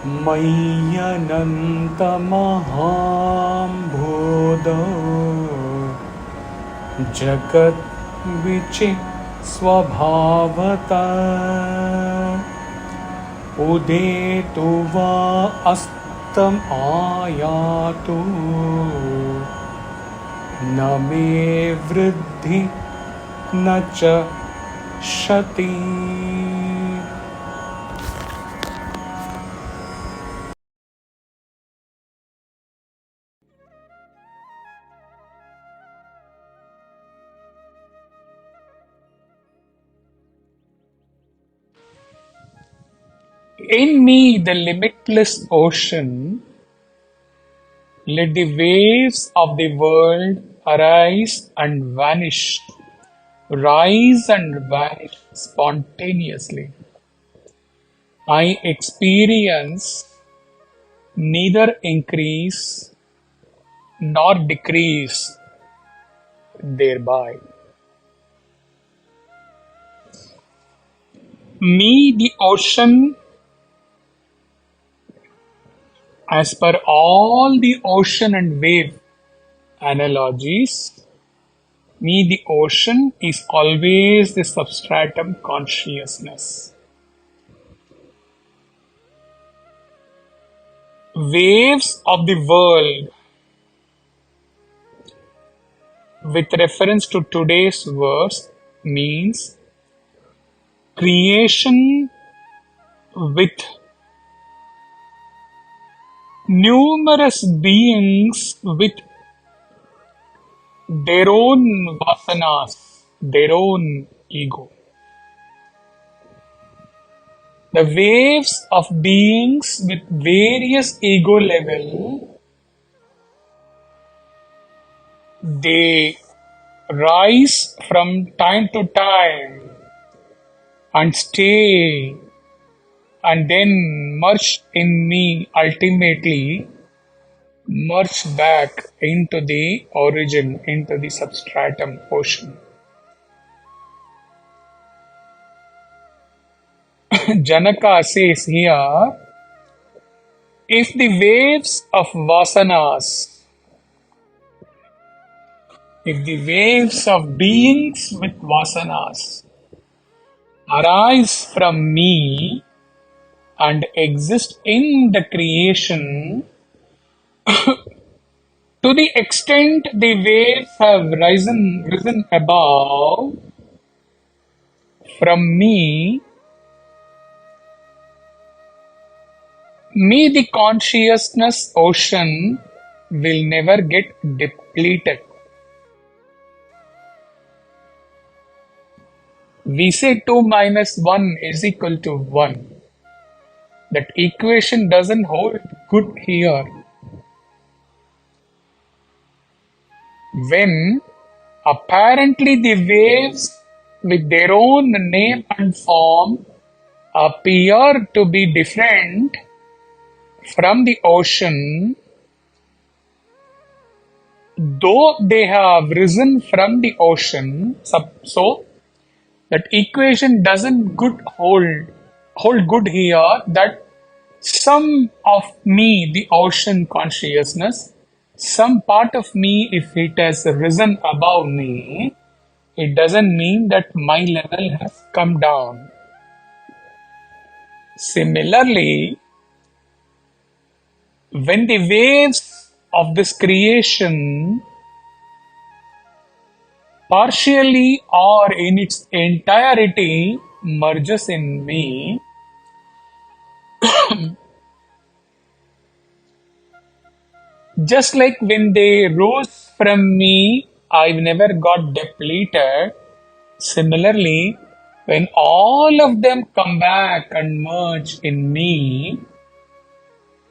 mayyanantamahāmbhodhau jagadvīciḥ svabhāvataḥ udetu vāstamāyātu na me vṛddhirna kṣatiḥ. In me, the limitless ocean, let the waves of the world arise and vanish, rise and vanish spontaneously. I experience neither increase nor decrease thereby. Me, the ocean, as per all the ocean and wave analogies, me, the ocean, is always the substratum consciousness. Waves of the world, with reference to today's verse, means creation with numerous beings with their own vasanas, their own ego. The waves of beings with various ego level, they rise from time to time and stay and then merge in me, ultimately merge back into the origin, into the substratum ocean. Janaka says here, if the waves of vasanas, if the waves of beings with vasanas arise from me and exist in the creation, to the extent the waves have risen above from me, the consciousness ocean will never get depleted. We say 2 minus 1 is equal to 1. That equation doesn't hold good here. When apparently the waves with their own name and form appear to be different from the ocean, though they have risen from the ocean, so that equation doesn't hold good here, that some of me, the ocean consciousness, some part of me, if it has risen above me, it doesn't mean that my level has come down. Similarly, when the waves of this creation partially or in its entirety merges in me, just like when they rose from me, I never got depleted. Similarly, when all of them come back and merge in me,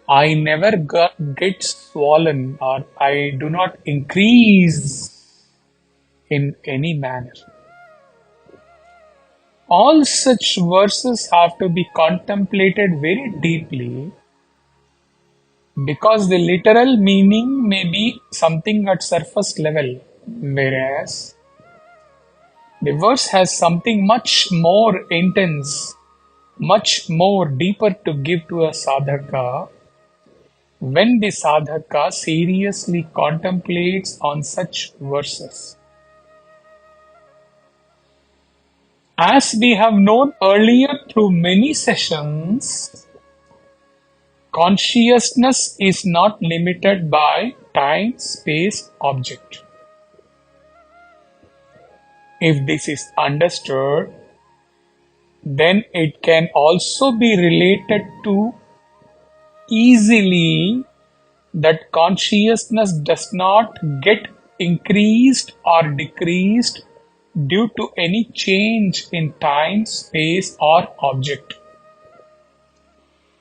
I never get swollen, or I do not increase in any manner. All such verses have to be contemplated very deeply, because the literal meaning may be something at surface level, whereas the verse has something much more intense much more deeper to give to a sadhaka when the sadhaka seriously contemplates on such verses. As we have known earlier through many sessions, consciousness is not limited by time, space, object. If this is understood, then it can also be related to easily that consciousness does not get increased or decreased due to any change in time, space, or object.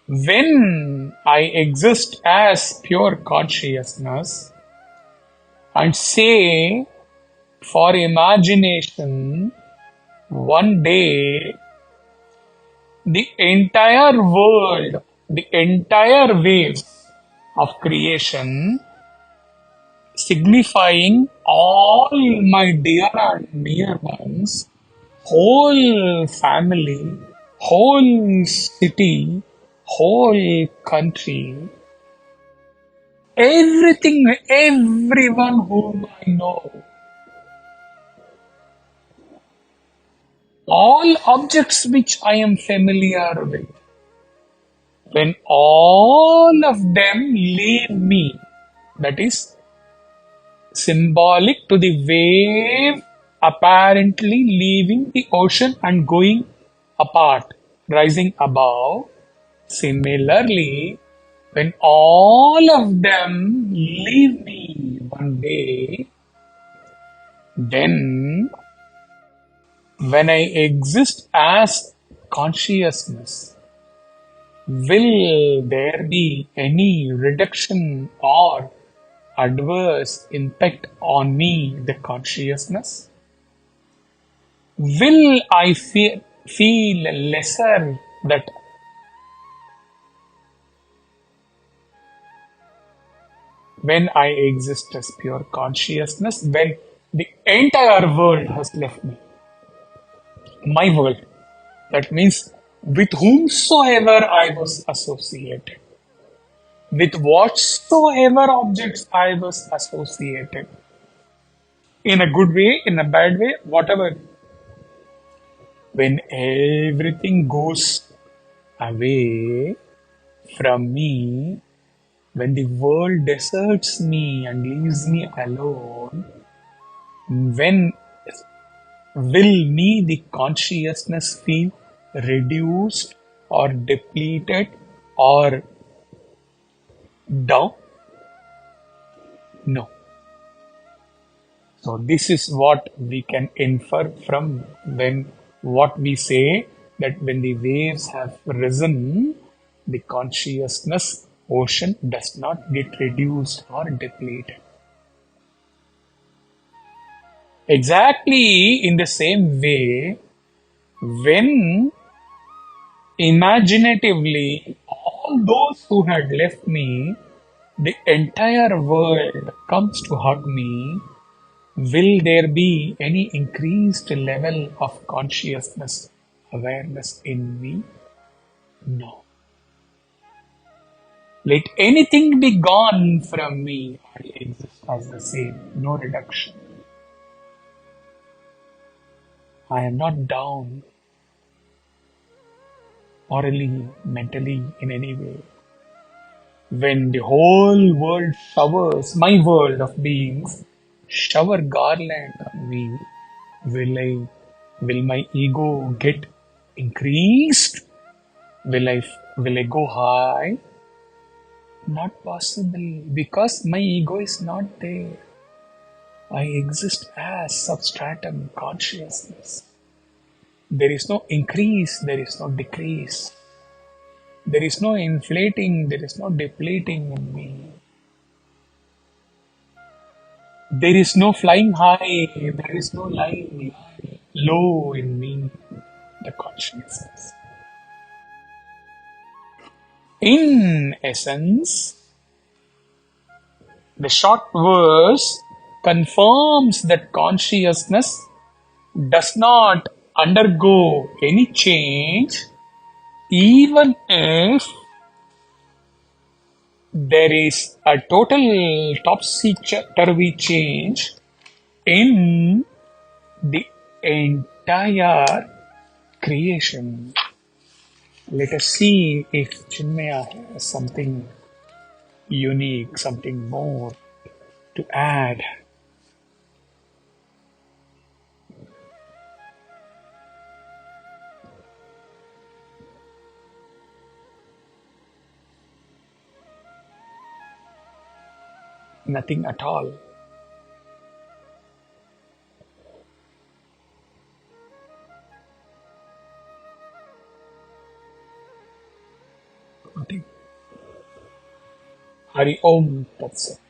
When I exist as pure consciousness and say for imagination, one day the entire world, the entire waves of creation, signifying all my dear and near ones, whole family, whole city, whole country, everything, everyone whom I know, all objects which I am familiar with, when all of them leave me, that is symbolic to the wave apparently leaving the ocean and going apart, rising above. Similarly, when all of them leave me one day, then when I exist as consciousness, will there be any reduction or adverse impact on me, the consciousness? Will I feel lesser that when I exist as pure consciousness, when the entire world has left me? My world. That means with whomsoever I was associated, with whatsoever objects I was associated, in a good way, in a bad way, whatever. When everything goes away from me, when the world deserts me and leaves me alone, when will me, the consciousness, feel reduced or depleted or down? No. So this is what we can infer from when what we say, that when the waves have risen, the consciousness ocean does not get reduced or depleted. Exactly in the same way, when imaginatively all those who had left me, the entire world comes to hug me, will there be any increased level of consciousness, awareness in me? No. Let anything be gone from me, I exist as the same, no reduction. I am not down morally, mentally, in any way. When the whole world showers, my world of beings, shower garland on me, will my ego get increased? Will I go high? Not possible, because my ego is not there. I exist as substratum consciousness. There is no increase, there is no decrease. There is no inflating, there is no depleting in me. There is no flying high, there is no lying low in me, the consciousness. In essence, the short verse confirms that consciousness does not undergo any change even if there is a total topsy-turvy change in the entire creation. Let us see if Chinmaya has something unique, something more to add. Nothing at all. Nothing. Hari Om Tat Sat.